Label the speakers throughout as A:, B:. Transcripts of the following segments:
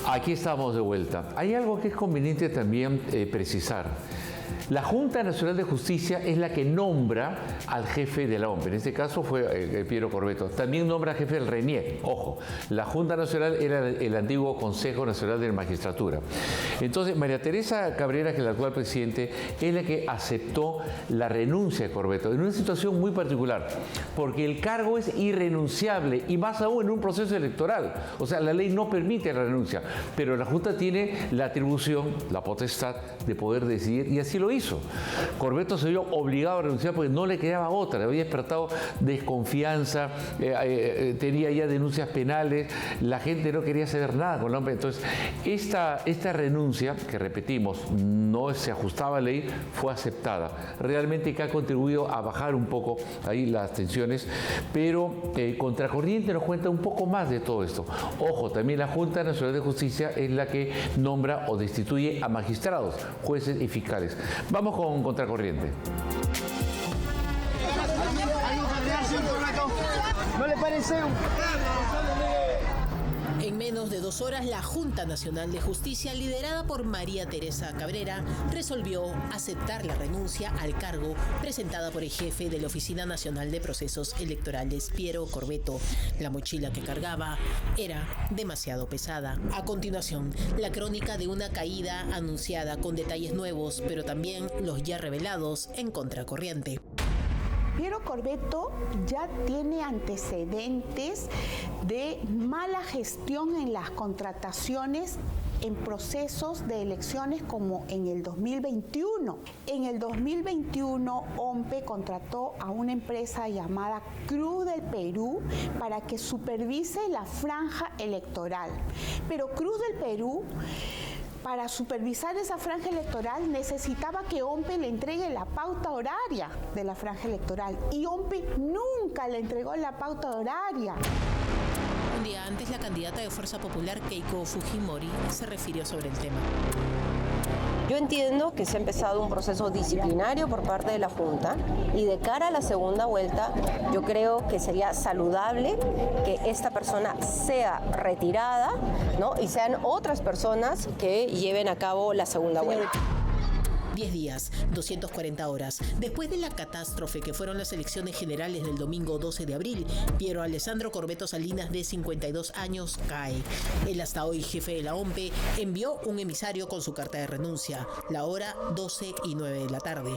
A: Aquí estamos de vuelta. Hay algo que es conveniente también precisar. La Junta Nacional de Justicia es la que nombra al jefe de la OMP. En este caso fue Piero Corbeto. También nombra al jefe del RENIEC. Ojo, la Junta Nacional era el antiguo Consejo Nacional de la Magistratura. Entonces, María Teresa Cabrera, que es la actual presidente, es la que aceptó la renuncia de Corbeto en una situación muy particular, porque el cargo es irrenunciable y más aún en un proceso electoral. O sea, la ley no permite la renuncia, pero la Junta tiene la atribución, la potestad de poder decidir, y así lo hizo. Corbeto se vio obligado a renunciar porque no le quedaba otra, le había despertado desconfianza, tenía ya denuncias penales, la gente no quería saber nada con la OMP. Entonces, esta renuncia, que repetimos, no se ajustaba a la ley, fue aceptada. Realmente que ha contribuido a bajar un poco ahí las tensiones, pero Contracorriente nos cuenta un poco más de todo esto. Ojo, también la Junta Nacional de Justicia es la que nombra o destituye a magistrados, jueces y fiscales. Vamos con Contracorriente.
B: ¿No le parece?
C: En menos de 2 horas, la Junta Nacional de Justicia, liderada por María Teresa Cabrera, resolvió aceptar la renuncia al cargo presentada por el jefe de la Oficina Nacional de Procesos Electorales, Piero Corbeto. La mochila que cargaba era demasiado pesada. A continuación, la crónica de una caída anunciada con detalles nuevos, pero también los ya revelados en Contracorriente.
D: Piero Corbeto ya tiene antecedentes de mala gestión en las contrataciones en procesos de elecciones como en el 2021. En el 2021, OMPE contrató a una empresa llamada Cruz del Perú para que supervise la franja electoral. Pero Cruz del Perú, para supervisar esa franja electoral, necesitaba que OMPE le entregue la pauta horaria de la franja electoral. Y OMPE nunca le entregó la pauta horaria.
C: Un día antes, la candidata de Fuerza Popular, Keiko Fujimori, se refirió sobre el tema.
E: Yo entiendo que se ha empezado un proceso disciplinario por parte de la Junta y de cara a la segunda vuelta yo creo que sería saludable que esta persona sea retirada, ¿no? Y sean otras personas que lleven a cabo la segunda vuelta.
C: 10 días, 240 horas. Después de la catástrofe que fueron las elecciones generales del domingo 12 de abril, Piero Alessandro Corbeto Salinas, de 52 años, cae. El hasta hoy jefe de la OMPE envió un emisario con su carta de renuncia. La hora 12:09 de la tarde.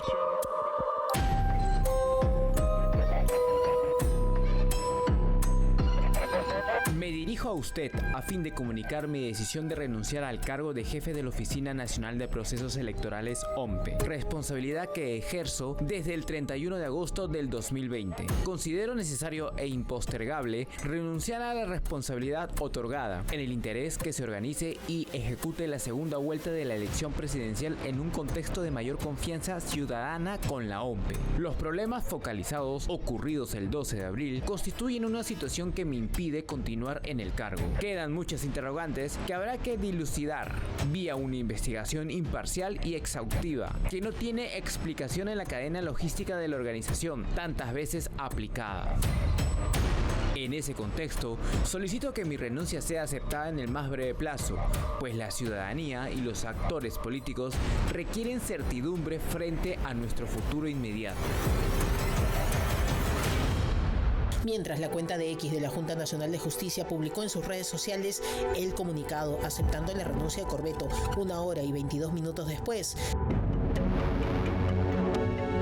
F: Me dirijo a usted a fin de comunicar mi decisión de renunciar al cargo de jefe de la Oficina Nacional de Procesos Electorales OMPE, responsabilidad que ejerzo desde el 31 de agosto del 2020. Considero necesario e impostergable renunciar a la responsabilidad otorgada en el interés que se organice y ejecute la segunda vuelta de la elección presidencial en un contexto de mayor confianza ciudadana con la OMPE. Los problemas focalizados ocurridos el 12 de abril constituyen una situación que me impide continuar en el cargo. Quedan muchas interrogantes que habrá que dilucidar vía una investigación imparcial y exhaustiva que no tiene explicación en la cadena logística de la organización tantas veces aplicada. En ese contexto, solicito que mi renuncia sea aceptada en el más breve plazo, pues la ciudadanía y los actores políticos requieren certidumbre frente a nuestro futuro inmediato.
C: Mientras, la cuenta de X de la Junta Nacional de Justicia publicó en sus redes sociales el comunicado aceptando la renuncia de Corbeto 1 hora y 22 minutos después.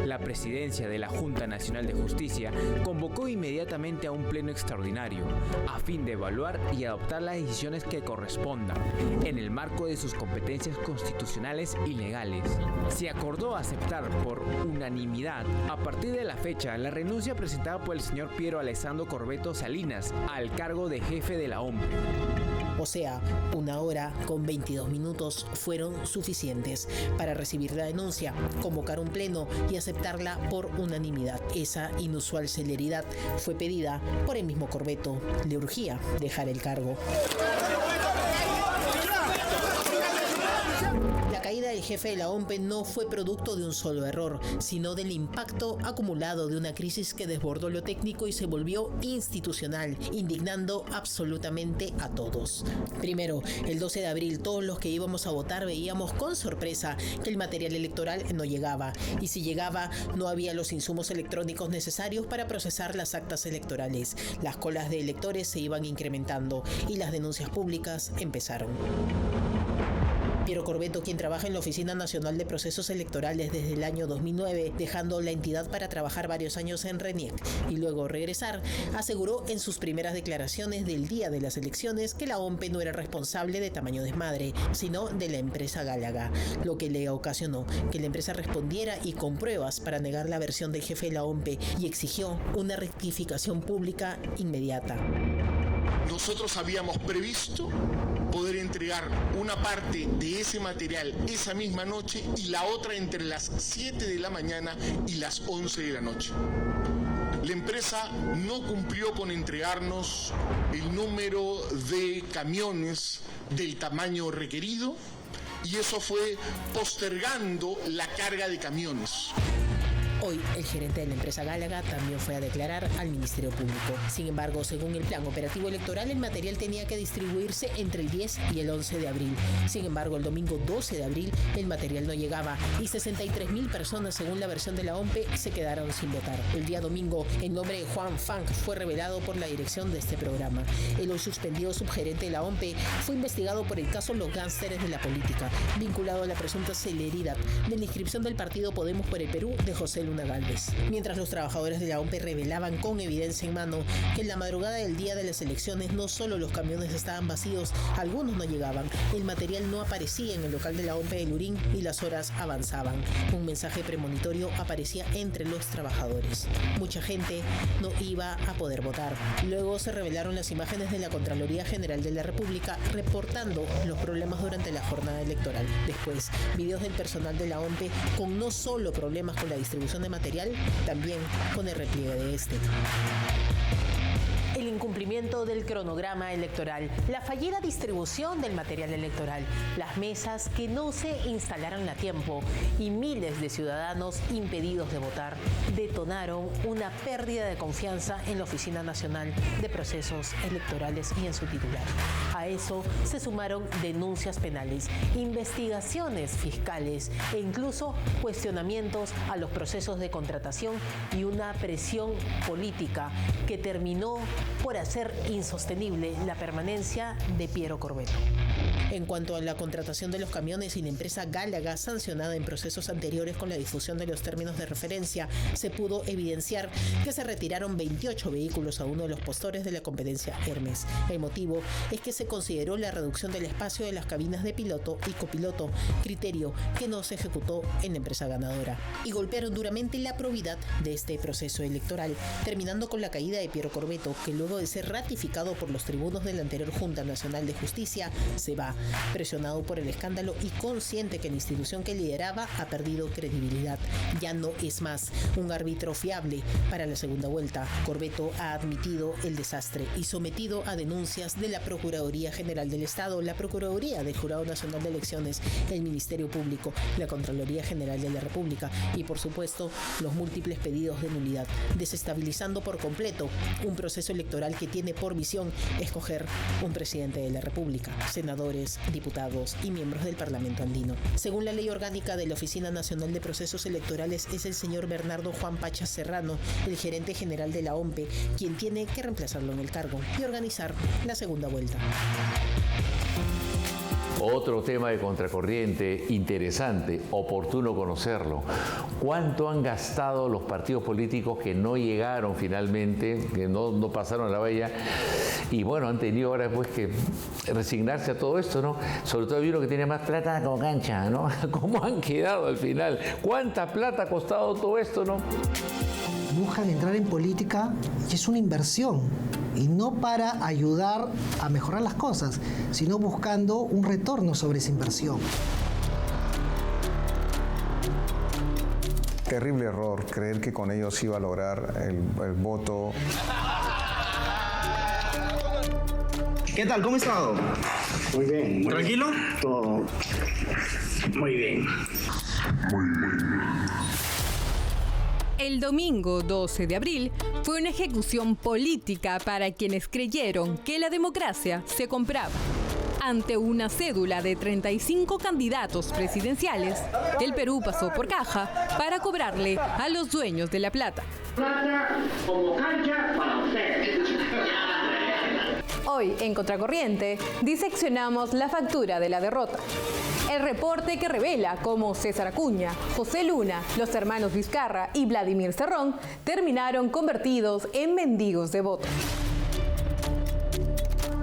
F: La presidencia de la Junta Nacional de Justicia convocó inmediatamente a un pleno extraordinario a fin de evaluar y adoptar las decisiones que correspondan en el marco de sus competencias constitucionales y legales. Se acordó aceptar por unanimidad a partir de la fecha la renuncia presentada por el señor Piero Alessandro Corbeto Salinas al cargo de jefe de la OMPE.
C: O sea, 1 hora con 22 minutos fueron suficientes para recibir la denuncia, convocar un pleno y aceptarla por unanimidad. Esa inusual celeridad fue pedida por el mismo Corbeto. Le urgía dejar el cargo. La caída del jefe de la OMPE no fue producto de un solo error, sino del impacto acumulado de una crisis que desbordó lo técnico y se volvió institucional, indignando absolutamente a todos. Primero, el 12 de abril, todos los que íbamos a votar veíamos con sorpresa que el material electoral no llegaba, y si llegaba, no había los insumos electrónicos necesarios para procesar las actas electorales. Las colas de electores se iban incrementando y las denuncias públicas empezaron. Piero Corbeto, quien trabaja en la Oficina Nacional de Procesos Electorales desde el año 2009, dejando la entidad para trabajar varios años en RENIEC y luego regresar, aseguró en sus primeras declaraciones del día de las elecciones que la OMPE no era responsable de tamaño desmadre, sino de la empresa Gálaga, lo que le ocasionó que la empresa respondiera y con pruebas para negar la versión del jefe de la OMPE y exigió una rectificación pública inmediata.
B: Nosotros habíamos previsto poder entregar una parte de ese material esa misma noche y la otra entre las 7 de la mañana y las 11 de la noche. La empresa no cumplió con entregarnos el número de camiones del tamaño requerido y eso fue postergando la carga de camiones.
C: Hoy, el gerente de la empresa Gálaga también fue a declarar al Ministerio Público. Sin embargo, según el plan operativo electoral, el material tenía que distribuirse entre el 10 y el 11 de abril. Sin embargo, el domingo 12 de abril, el material no llegaba y 63.000 personas, según la versión de la OMPE, se quedaron sin votar. El día domingo, el nombre de Juan Funk fue revelado por la dirección de este programa. El hoy suspendido subgerente de la OMPE fue investigado por el caso Los Gánsteres de la Política, vinculado a la presunta celeridad de la inscripción del partido Podemos por el Perú de José Luna Gálvez. Mientras los trabajadores de la OMPE revelaban con evidencia en mano que en la madrugada del día de las elecciones no solo los camiones estaban vacíos, algunos no llegaban, el material no aparecía en el local de la OMPE de Lurín y las horas avanzaban. Un mensaje premonitorio aparecía entre los trabajadores. Mucha gente no iba a poder votar. Luego se revelaron las imágenes de la Contraloría General de la República reportando los problemas durante la jornada electoral. Después, videos del personal de la OMPE con no solo problemas con la distribución de material, también con el repliegue de este. El incumplimiento del cronograma electoral, la fallida distribución del material electoral, las mesas que no se instalaron a tiempo y miles de ciudadanos impedidos de votar detonaron una pérdida de confianza en la Oficina Nacional de Procesos Electorales y en su titular. A eso se sumaron denuncias penales, investigaciones fiscales e incluso cuestionamientos a los procesos de contratación y una presión política que terminó por hacer insostenible la permanencia de Piero Corbeto. En cuanto a la contratación de los camiones y la empresa Gálaga, sancionada en procesos anteriores con la difusión de los términos de referencia, se pudo evidenciar que se retiraron 28 vehículos a uno de los postores de la competencia Hermes. El motivo es que se consideró la reducción del espacio de las cabinas de piloto y copiloto, criterio que no se ejecutó en la empresa ganadora. Y golpearon duramente la probidad de este proceso electoral, terminando con la caída de Piero Corbeto, que luego de ser ratificado por los tribunos de la anterior Junta Nacional de Justicia, se va, presionado por el escándalo y consciente que la institución que lideraba ha perdido credibilidad. Ya no es más un árbitro fiable para la segunda vuelta. Corbeto ha admitido el desastre y sometido a denuncias de la Procuraduría General del Estado, la Procuraduría del Jurado Nacional de Elecciones, el Ministerio Público, la Contraloría General de la República y, por supuesto, los múltiples pedidos de nulidad, desestabilizando por completo un proceso electoral que tiene por misión escoger un presidente de la República, senadores, diputados y miembros del Parlamento andino. Según la Ley Orgánica de la Oficina Nacional de Procesos Electorales, es el señor Bernardo Juan Pacha Serrano, el gerente general de la OMPE, quien tiene que reemplazarlo en el cargo y organizar la segunda vuelta.
A: Otro tema de contracorriente interesante, oportuno conocerlo. ¿Cuánto han gastado los partidos políticos que no llegaron finalmente, que no pasaron la valla? Y bueno, han tenido ahora pues que resignarse a todo esto, ¿no? Sobre todo hay uno que tiene más plata como cancha, ¿no? ¿Cómo han quedado al final? ¿Cuánta plata ha costado todo esto, no?
G: Buscan entrar en política y es una inversión, y no para ayudar a mejorar las cosas, sino buscando un retorno sobre esa inversión.
H: Terrible error creer que con ellos iba a lograr el voto.
I: ¿Qué tal? ¿Cómo ha estado?
J: Muy bien.
I: ¿Tranquilo?
J: Todo muy bien.
K: El domingo 12 de abril fue una ejecución política para quienes creyeron que la democracia se compraba. Ante una cédula de 35 candidatos presidenciales, el Perú pasó por caja para cobrarle a los dueños de la plata.
J: Plata como cancha para ustedes.
K: Hoy, en Contracorriente, diseccionamos la factura de la derrota. El reporte que revela cómo César Acuña, José Luna, los hermanos Vizcarra y Vladimir Cerrón terminaron convertidos en mendigos de votos.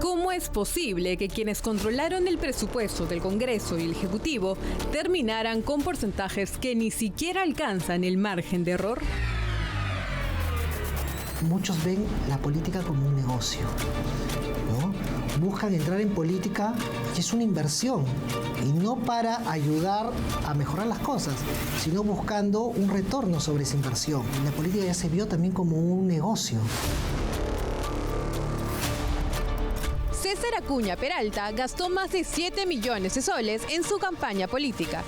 K: ¿Cómo es posible que quienes controlaron el presupuesto del Congreso y el Ejecutivo terminaran con porcentajes que ni siquiera alcanzan el margen de error?
G: Muchos ven la política como un negocio, ¿no? Buscan entrar en política y es una inversión, y no para ayudar a mejorar las cosas, sino buscando un retorno sobre esa inversión. La política ya se vio también como un negocio.
K: César Acuña Peralta gastó más de 7 millones de soles en su campaña política,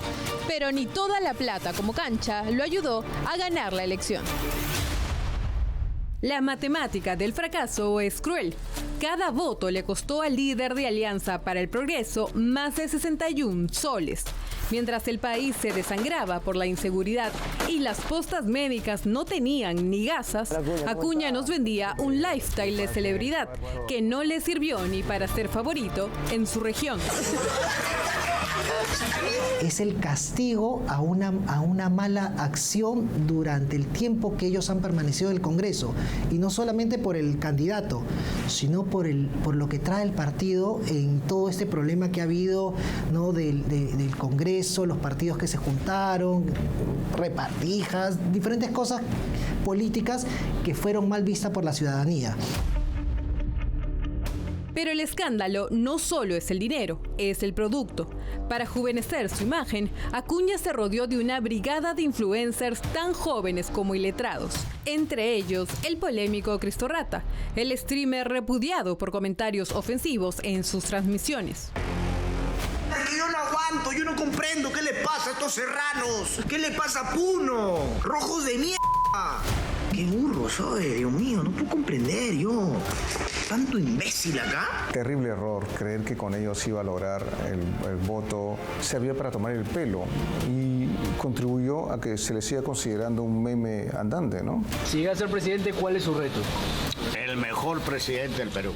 K: pero ni toda la plata como cancha lo ayudó a ganar la elección. La matemática del fracaso es cruel. Cada voto le costó al líder de Alianza para el Progreso más de 61 soles. Mientras el país se desangraba por la inseguridad y las postas médicas no tenían ni gasas, Acuña nos vendía un lifestyle de celebridad que no le sirvió ni para ser favorito en su región.
G: Es el castigo a una mala acción durante el tiempo que ellos han permanecido en el Congreso, y no solamente por el candidato, sino por lo que trae el partido en todo este problema que ha habido, ¿no? del Congreso, los partidos que se juntaron, repartijas, diferentes cosas políticas que fueron mal vistas por la ciudadanía.
K: Pero el escándalo no solo es el dinero, es el producto. Para juvenecer su imagen, Acuña se rodeó de una brigada de influencers tan jóvenes como iletrados. Entre ellos, el polémico Cristo Rata, el streamer repudiado por comentarios ofensivos en sus transmisiones.
I: Yo no aguanto, yo no comprendo qué le pasa a estos serranos. ¿Qué le pasa a Puno? Rojos de mierda. Qué burro soy, Dios mío, no puedo comprender yo. Tanto imbécil acá.
H: Terrible error creer que con ellos iba a lograr el voto. Servía para tomar el pelo y contribuyó a que se le siga considerando un meme andante, ¿no?
L: Si llega a ser presidente, ¿cuál es su reto?
J: El mejor presidente del Perú.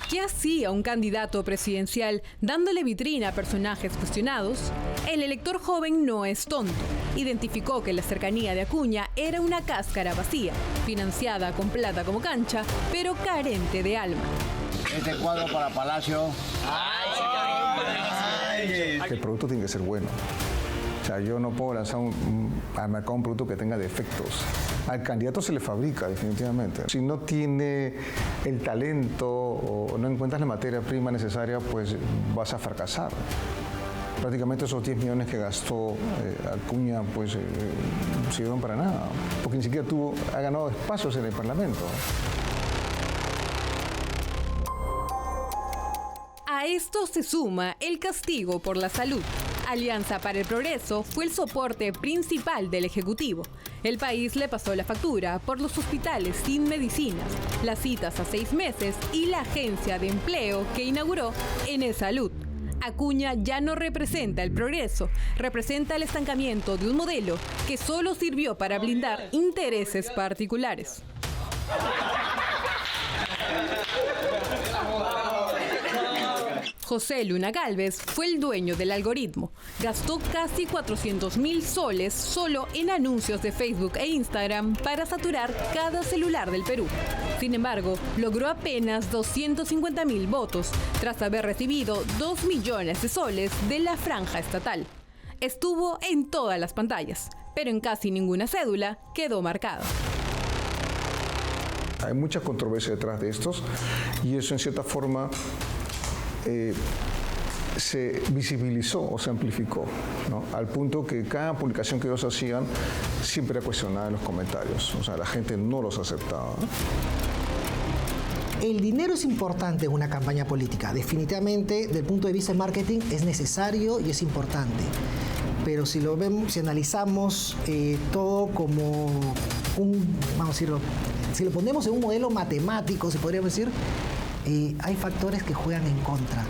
K: ¿Qué hacía un candidato presidencial dándole vitrina a personajes cuestionados? El elector joven no es tonto. Identificó que la cercanía de Acuña era una cáscara vacía, financiada con plata como cancha, pero carente de alma.
J: Este cuadro para Palacio.
H: El producto tiene que ser bueno. O sea, yo no puedo lanzar al mercado un producto que tenga defectos. Al candidato se le fabrica, definitivamente. Si no tiene el talento o no encuentras la materia prima necesaria, pues vas a fracasar. Prácticamente esos 10 millones que gastó Acuña, pues sirvieron para nada, porque ni siquiera ha ganado espacios en el Parlamento.
K: A esto se suma el castigo por la salud. Alianza para el Progreso fue el soporte principal del Ejecutivo. El país le pasó la factura por los hospitales sin medicinas, las citas a 6 meses y la agencia de empleo que inauguró en Salud. Acuña ya no representa el progreso, representa el estancamiento de un modelo que solo sirvió para blindar intereses particulares. José Luna Gálvez fue el dueño del algoritmo. Gastó casi 400.000 soles solo en anuncios de Facebook e Instagram para saturar cada celular del Perú. Sin embargo, logró apenas 250.000 votos tras haber recibido 2 millones de soles de la franja estatal. Estuvo en todas las pantallas, pero en casi ninguna cédula quedó marcado.
H: Hay mucha controversia detrás de estos y eso en cierta forma se visibilizó o se amplificó, ¿no? Al punto que cada publicación que ellos hacían siempre era cuestionada en los comentarios, o sea, la gente no los aceptaba.
G: El dinero es importante en una campaña política. Definitivamente, desde el punto de vista de marketing, es necesario y es importante. Pero si lo vemos, si analizamos todo como vamos a decirlo, si lo ponemos en un modelo matemático, se podría decir, hay factores que juegan en contra.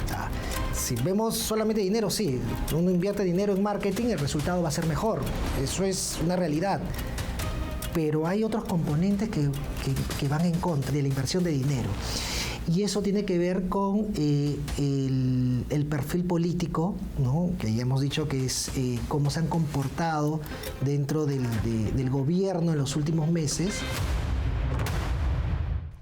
G: O sea, si vemos solamente dinero, sí, uno invierte dinero en marketing, el resultado va a ser mejor. Eso es una realidad. Pero hay otros componentes que van en contra de la inversión de dinero. Y eso tiene que ver con el perfil político, ¿no? Que ya hemos dicho que es cómo se han comportado dentro del gobierno en los últimos meses.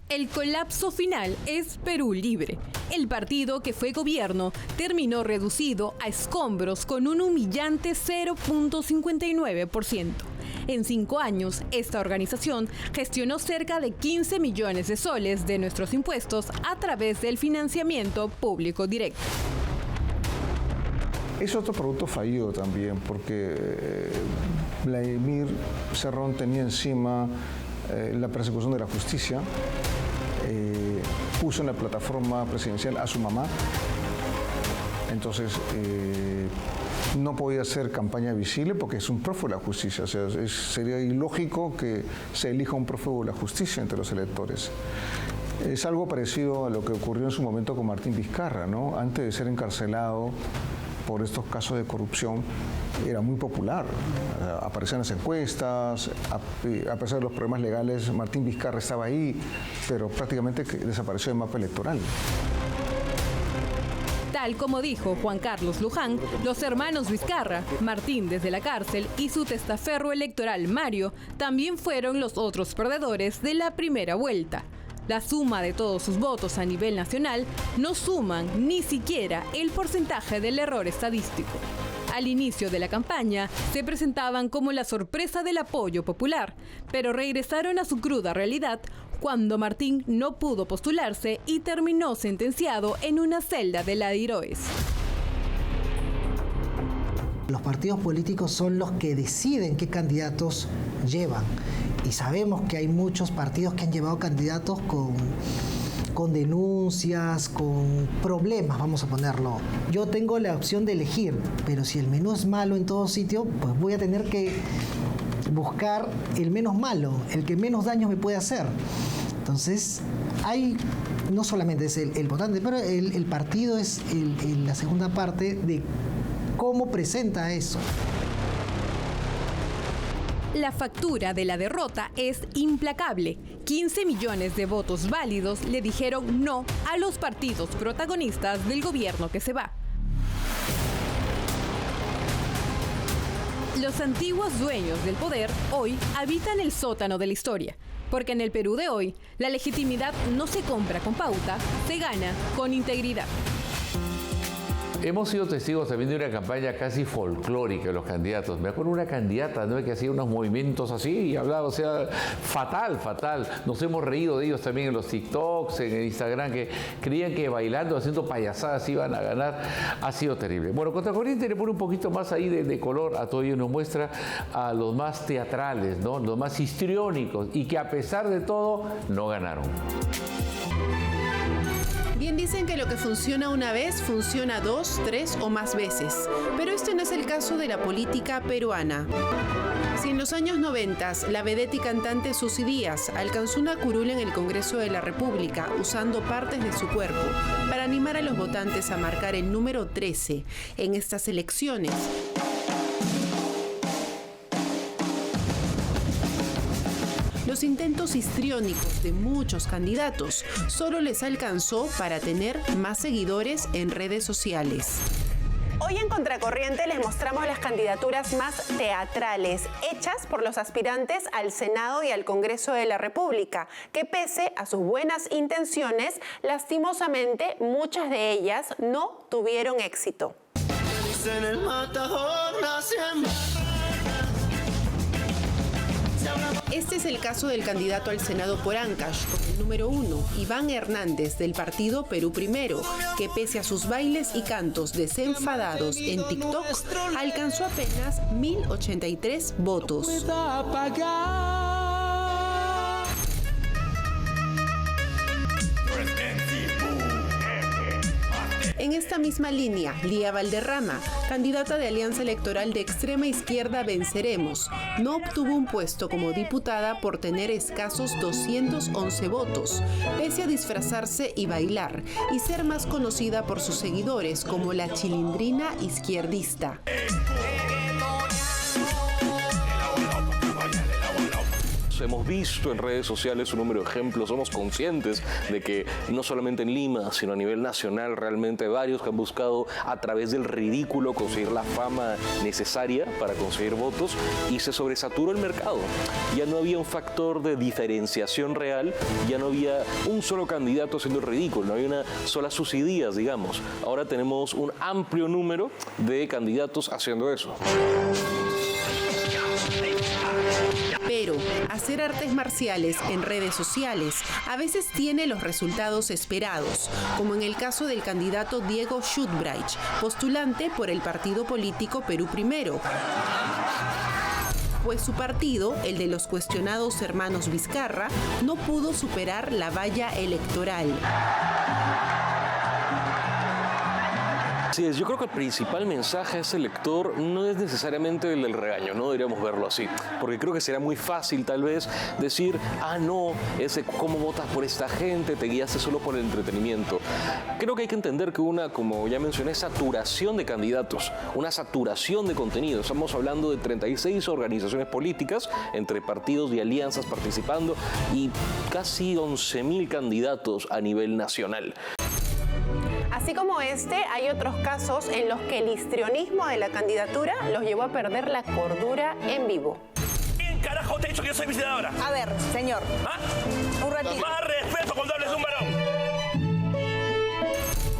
K: El colapso final es Perú Libre. El partido que fue gobierno terminó reducido a escombros con un humillante 0.59%. En 5 años, esta organización gestionó cerca de 15 millones de soles de nuestros impuestos a través del financiamiento público directo.
H: Es otro producto fallido también, porque Vladimir Cerrón tenía encima la persecución de la justicia, puso en la plataforma presidencial a su mamá, entonces no podía hacer campaña visible porque es un prófugo de la justicia. O sea, sería ilógico que se elija un prófugo de la justicia entre los electores. Es algo parecido a lo que ocurrió en su momento con Martín Vizcarra, ¿no? Antes de ser encarcelado por estos casos de corrupción, era muy popular. Aparecía en las encuestas, a pesar de los problemas legales, Martín Vizcarra estaba ahí, pero prácticamente desapareció del mapa electoral.
K: Tal como dijo Juan Carlos Luján, los hermanos Vizcarra, Martín desde la cárcel y su testaferro electoral Mario también fueron los otros perdedores de la primera vuelta. La suma de todos sus votos a nivel nacional no suman ni siquiera el porcentaje del error estadístico. Al inicio de la campaña se presentaban como la sorpresa del apoyo popular, pero regresaron a su cruda realidad cuando Martín no pudo postularse y terminó sentenciado en una celda de la Diroes.
G: Los partidos políticos son los que deciden qué candidatos llevan. Y sabemos que hay muchos partidos que han llevado candidatos con denuncias, con problemas, vamos a ponerlo. Yo tengo la opción de elegir, pero si el menú es malo en todo sitio, pues voy a tener que buscar el menos malo, el que menos daño me puede hacer. Entonces, no solamente es el votante, pero el partido es la segunda parte de cómo presenta eso.
K: La factura de la derrota es implacable. 15 millones de votos válidos le dijeron no a los partidos protagonistas del gobierno que se va. Los antiguos dueños del poder hoy habitan el sótano de la historia, porque en el Perú de hoy la legitimidad no se compra con pauta, se gana con integridad.
A: Hemos sido testigos también de una campaña casi folclórica de los candidatos. Me acuerdo una candidata, ¿no?, que hacía unos movimientos así y hablaba, o sea, fatal. Nos hemos reído de ellos también en los TikToks, en el Instagram, que creían que bailando, haciendo payasadas iban a ganar. Ha sido terrible. Bueno, Contracorriente le pone un poquito más ahí de color a todo ello, nos muestra a los más teatrales, ¿no?, los más histriónicos, y que a pesar de todo no ganaron.
C: Bien dicen que lo que funciona una vez, funciona 2, 3 o más veces. Pero este no es el caso de la política peruana. Si en los años 90 la vedette y cantante Susy Díaz alcanzó una curul en el Congreso de la República usando partes de su cuerpo para animar a los votantes a marcar el número 13 en estas elecciones, los intentos histriónicos de muchos candidatos solo les alcanzó para tener más seguidores en redes sociales.
M: Hoy en Contracorriente les mostramos las candidaturas más teatrales, hechas por los aspirantes al Senado y al Congreso de la República, que pese a sus buenas intenciones, lastimosamente muchas de ellas no tuvieron éxito.
C: Este es el caso del candidato al Senado por Ancash, con el número 1, Iván Hernández, del partido Perú Primero, que pese a sus bailes y cantos desenfadados en TikTok, alcanzó apenas 1.083 votos.
M: En esta misma línea, Lía Valderrama, candidata de Alianza Electoral de extrema izquierda Venceremos, no obtuvo un puesto como diputada por tener escasos 211 votos, pese a disfrazarse y bailar, y ser más conocida por sus seguidores como la chilindrina izquierdista.
N: Hemos visto en redes sociales un número de ejemplos, somos conscientes de que no solamente en Lima, sino a nivel nacional, realmente hay varios que han buscado a través del ridículo conseguir la fama necesaria para conseguir votos y se sobresaturó el mercado. Ya no había un factor de diferenciación real, ya no había un solo candidato haciendo el ridículo, no había una sola subsidias, digamos. Ahora tenemos un amplio número de candidatos haciendo eso.
M: Pero hacer artes marciales en redes sociales a veces tiene los resultados esperados, como en el caso del candidato Diego Schutbreich, postulante por el partido político Perú Primero. Pues su partido, el de los cuestionados hermanos Vizcarra, no pudo superar la valla electoral.
N: Así es, yo creo que el principal mensaje a ese elector no es necesariamente el del regaño, no deberíamos verlo así, porque creo que será muy fácil tal vez decir, no, ¿cómo votas por esta gente? Te guiaste solo por el entretenimiento. Creo que hay que entender que como ya mencioné, saturación de candidatos, una saturación de contenido. Estamos hablando de 36 organizaciones políticas, entre partidos y alianzas participando, y casi 11.000 candidatos a nivel nacional.
M: Así como este, hay otros casos en los que el histrionismo de la candidatura los llevó a perder la cordura en vivo.
O: ¿Quién carajo te ha dicho que yo soy visitadora?
P: A ver, señor. Un ratito.
O: Más respeto cuando hables de un varón.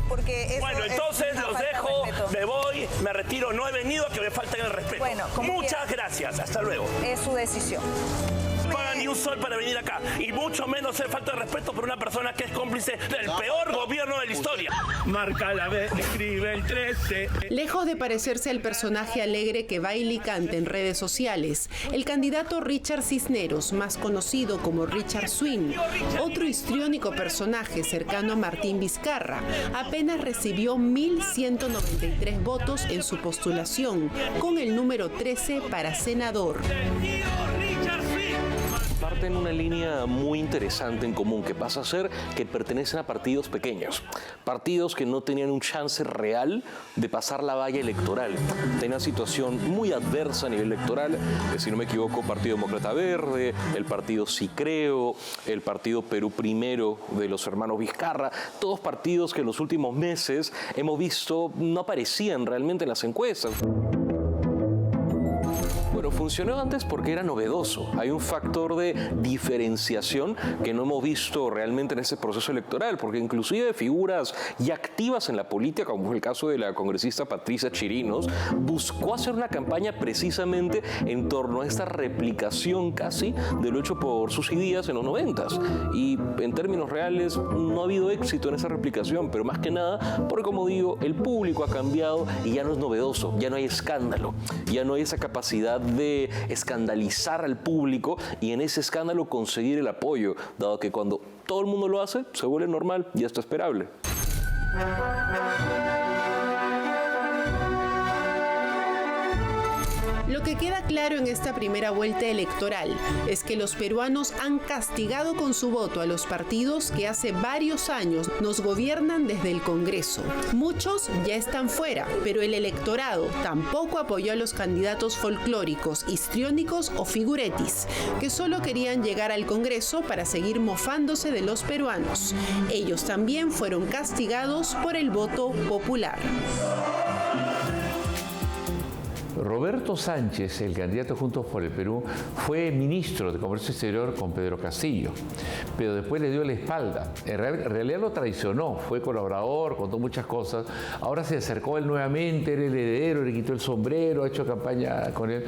P: Porque eso
O: bueno, entonces los dejo, me voy, me retiro. No he venido a que me falten el respeto.
P: Bueno,
O: muchas gracias. Hasta luego.
P: Es su decisión.
O: No pagan ni un sol para venir acá, y mucho menos hacer falta de respeto por una persona que es cómplice del peor gobierno de la historia. Marca la B, escribe el 13.
M: Lejos de parecerse al personaje alegre que baila y canta en redes sociales, el candidato Richard Cisneros, más conocido como Richard Swing, otro histriónico personaje cercano a Martín Vizcarra, apenas recibió 1.193 votos en su postulación, con el número 13 para senador.
N: Parten una línea muy interesante en común, que pasa a ser que pertenecen a partidos pequeños, partidos que no tenían un chance real de pasar la valla electoral. Tenían una situación muy adversa a nivel electoral, si no me equivoco, Partido Demócrata Verde, el partido Sí Creo, el partido Perú Primero de los hermanos Vizcarra, todos partidos que en los últimos meses hemos visto no aparecían realmente en las encuestas. Bueno, funcionó antes porque era novedoso. Hay un factor de diferenciación que no hemos visto realmente en ese proceso electoral, porque inclusive figuras ya activas en la política, como fue el caso de la congresista Patricia Chirinos, buscó hacer una campaña precisamente en torno a esta replicación casi de lo hecho por Susy Díaz en los 90s. Y en términos reales no ha habido éxito en esa replicación, pero más que nada porque, como digo, el público ha cambiado y ya no es novedoso, ya no hay escándalo, ya no hay esa capacidad de escandalizar al público y en ese escándalo conseguir el apoyo, dado que cuando todo el mundo lo hace, se vuelve normal y hasta esperable.
M: Lo que queda claro en esta primera vuelta electoral es que los peruanos han castigado con su voto a los partidos que hace varios años nos gobiernan desde el Congreso. Muchos ya están fuera, pero el electorado tampoco apoyó a los candidatos folclóricos, histriónicos o figuretis, que solo querían llegar al Congreso para seguir mofándose de los peruanos. Ellos también fueron castigados por el voto popular.
A: Roberto Sánchez, el candidato Juntos por el Perú, fue ministro de Comercio Exterior con Pedro Castillo, pero después le dio la espalda. En realidad lo traicionó, fue colaborador, contó muchas cosas. Ahora se acercó él nuevamente, era el heredero, le quitó el sombrero, ha hecho campaña con él,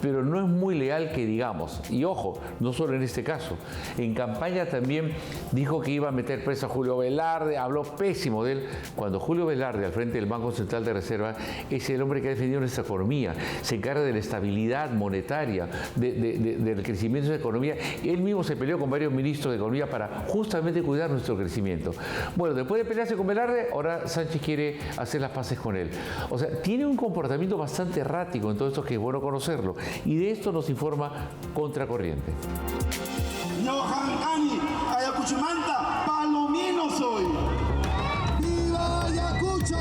A: pero no es muy leal que digamos. Y ojo, no solo en este caso. En campaña también dijo que iba a meter preso a Julio Velarde, habló pésimo de él, cuando Julio Velarde, al frente del Banco Central de Reserva, es el hombre que ha defendido nuestra economía. economía, se encarga de la estabilidad monetaria, del crecimiento de la economía. Él mismo se peleó con varios ministros de economía para justamente cuidar nuestro crecimiento. Bueno, después de pelearse con Velarde, ahora Sánchez quiere hacer las paces con él. O sea, tiene un comportamiento bastante errático en todo esto, que es bueno conocerlo. Y de esto nos informa Contracorriente.
Q: Ayacuchumanta, palomino soy. ¡Viva Ayacucho!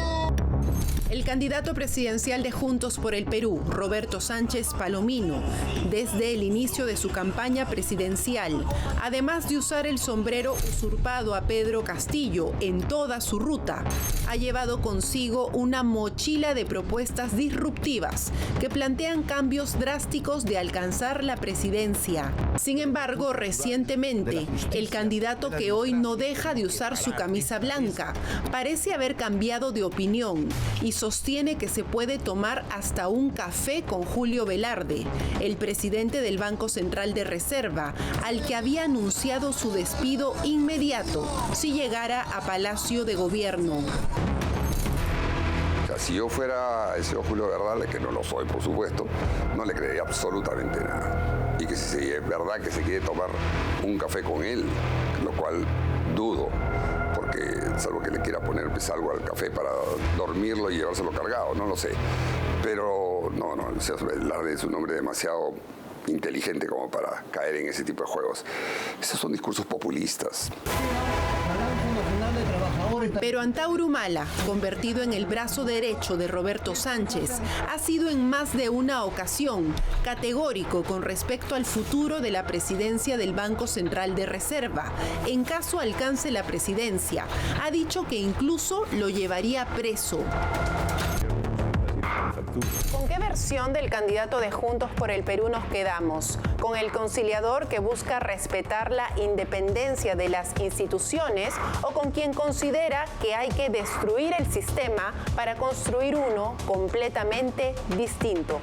M: El candidato presidencial de Juntos por el Perú, Roberto Sánchez Palomino, desde el inicio de su campaña presidencial, además de usar el sombrero usurpado a Pedro Castillo en toda su ruta, ha llevado consigo una mochila de propuestas disruptivas que plantean cambios drásticos de alcanzar la presidencia. Sin embargo, recientemente, el candidato, que hoy no deja de usar su camisa blanca, parece haber cambiado de opinión y sostiene que se puede tomar hasta un café con Julio Velarde, el presidente del Banco Central de Reserva, al que había anunciado su despido inmediato si llegara a Palacio de Gobierno.
R: Si yo fuera el señor Julio Velarde, que no lo soy, por supuesto, no le creería absolutamente nada. Y que si es verdad que se quiere tomar un café con él, lo cual dudo, porque salvo que le quiera poner pues, algo al café para dormirlo y llevárselo cargado, no lo sé. Pero no, el señor Velarde es un hombre demasiado inteligente como para caer en ese tipo de juegos. Esos son discursos populistas.
M: Pero Antauro Humala, convertido en el brazo derecho de Roberto Sánchez, ha sido en más de una ocasión categórico con respecto al futuro de la presidencia del Banco Central de Reserva. En caso alcance la presidencia, ha dicho que incluso lo llevaría preso. ¿Con qué versión del candidato de Juntos por el Perú nos quedamos? ¿Con el conciliador que busca respetar la independencia de las instituciones o con quien considera que hay que destruir el sistema para construir uno completamente distinto?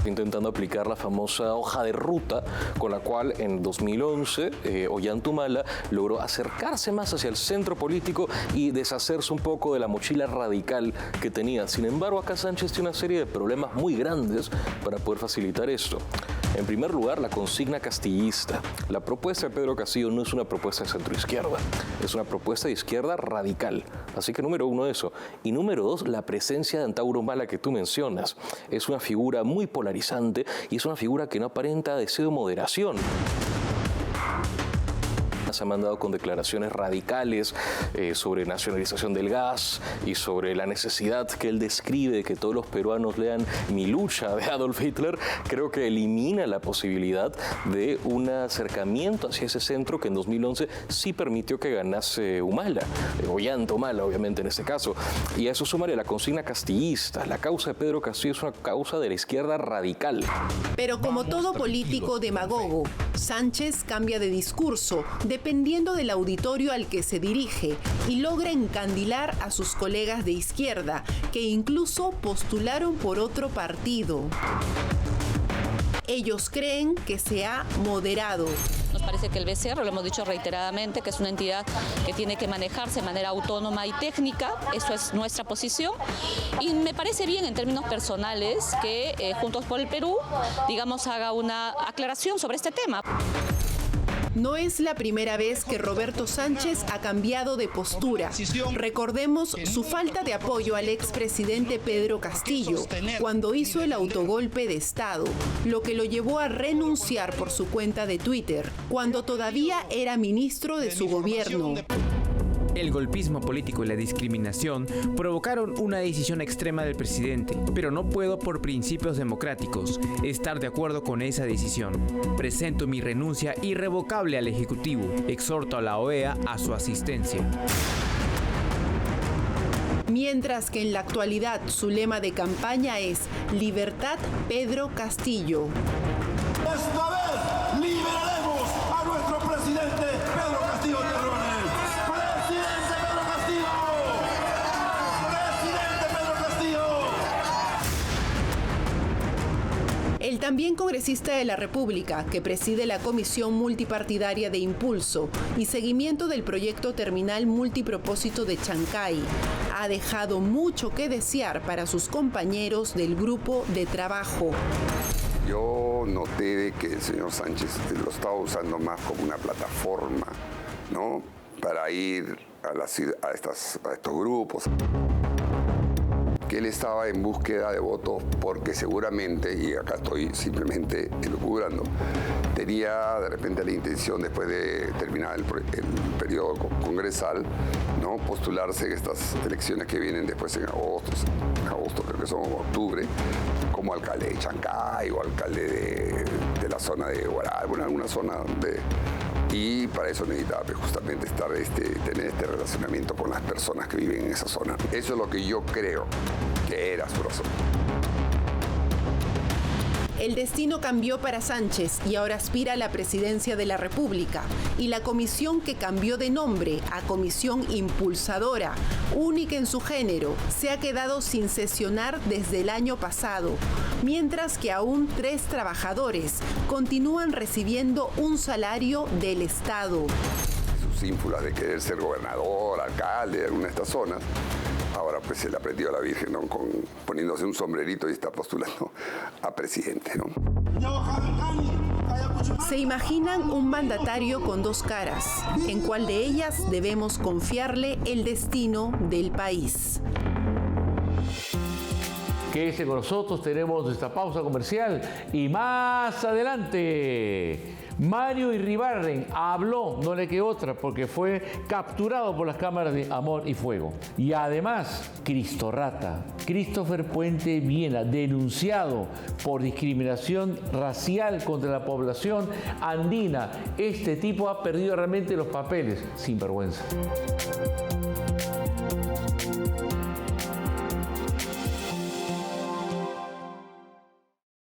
N: Intentando aplicar la famosa hoja de ruta con la cual en 2011 Ollanta Humala logró acercarse más hacia el centro político y deshacerse un poco de la mochila radical que tenía. Sin embargo, acá Sánchez tiene una serie de problemas muy grandes para poder facilitar esto. En primer lugar, la consigna castillista. La propuesta de Pedro Castillo no es una propuesta de centroizquierda, es una propuesta de izquierda radical. Así que número uno, eso. Y número dos, la presencia de Antauro Humala que tú mencionas. Es una figura muy polarizante y es una figura que no aparenta deseo de moderación. Se ha mandado con declaraciones radicales sobre nacionalización del gas y sobre la necesidad que él describe de que todos los peruanos lean Mi lucha de Adolf Hitler. Creo que elimina la posibilidad de un acercamiento hacia ese centro que en 2011 sí permitió que ganase Humala, Ollanta Humala obviamente en este caso. Y a eso sumaré la consigna castillista. La causa de Pedro Castillo es una causa de la izquierda radical.
M: Pero como todo político demagogo, Sánchez cambia de discurso dependiendo del auditorio al que se dirige y logra encandilar a sus colegas de izquierda, que incluso postularon por otro partido. Ellos creen que se ha moderado.
S: Nos parece que el BCR, lo hemos dicho reiteradamente, que es una entidad que tiene que manejarse de manera autónoma y técnica. Eso es nuestra posición. Y me parece bien en términos personales que Juntos por el Perú, digamos, haga una aclaración sobre este tema.
M: No es la primera vez que Roberto Sánchez ha cambiado de postura. Recordemos su falta de apoyo al expresidente Pedro Castillo cuando hizo el autogolpe de Estado, lo que lo llevó a renunciar por su cuenta de Twitter, cuando todavía era ministro de su gobierno.
F: El golpismo político y la discriminación provocaron una decisión extrema del presidente, pero no puedo, por principios democráticos, estar de acuerdo con esa decisión. Presento mi renuncia irrevocable al Ejecutivo. Exhorto a la OEA a su asistencia.
M: Mientras que en la actualidad su lema de campaña es Libertad Pedro Castillo.
Q: Esta vez liberaremos a nuestro presidente Pedro Castillo Terrones. ¡Presidente Pedro Castillo! ¡Presidente Pedro Castillo!
M: El también congresista de la República, que preside la Comisión Multipartidaria de Impulso y Seguimiento del Proyecto Terminal Multipropósito de Chancay, ha dejado mucho que desear para sus compañeros del grupo de trabajo.
R: Yo noté de que el señor Sánchez lo estaba usando más como una plataforma, ¿no?, para ir a estos grupos. Que él estaba en búsqueda de votos porque seguramente, y acá estoy simplemente elucubrando, tenía de repente la intención, después de terminar el periodo congresal, ¿no?, postularse en estas elecciones que vienen después en agosto creo que son octubre, como alcalde de Chancay o alcalde de la zona de Huaral, bueno, alguna zona y para eso necesitaba justamente tener este relacionamiento con las personas que viven en esa zona. Eso es lo que yo creo que era su razón.
M: El destino cambió para Sánchez y ahora aspira a la presidencia de la República. Y la comisión que cambió de nombre a Comisión Impulsadora, única en su género, se ha quedado sin sesionar desde el año pasado, mientras que aún 3 trabajadores continúan recibiendo un salario del Estado.
R: Sus ínfulas de querer ser gobernador, alcalde de alguna de estas zonas, ahora pues se le ha prendido a la Virgen, ¿no?, poniéndose un sombrerito y está postulando a presidente, ¿no?
M: Se imaginan un mandatario con 2 caras, en cuál de ellas debemos confiarle el destino del país.
A: Quédese con nosotros, tenemos nuestra pausa comercial y más adelante Mario Iribarren habló, no le quedó otra, porque fue capturado por las cámaras de Amor y Fuego. Y además, Cristo Rata, Christopher Puente Viena, denunciado por discriminación racial contra la población andina. Este tipo ha perdido realmente los papeles, sin vergüenza.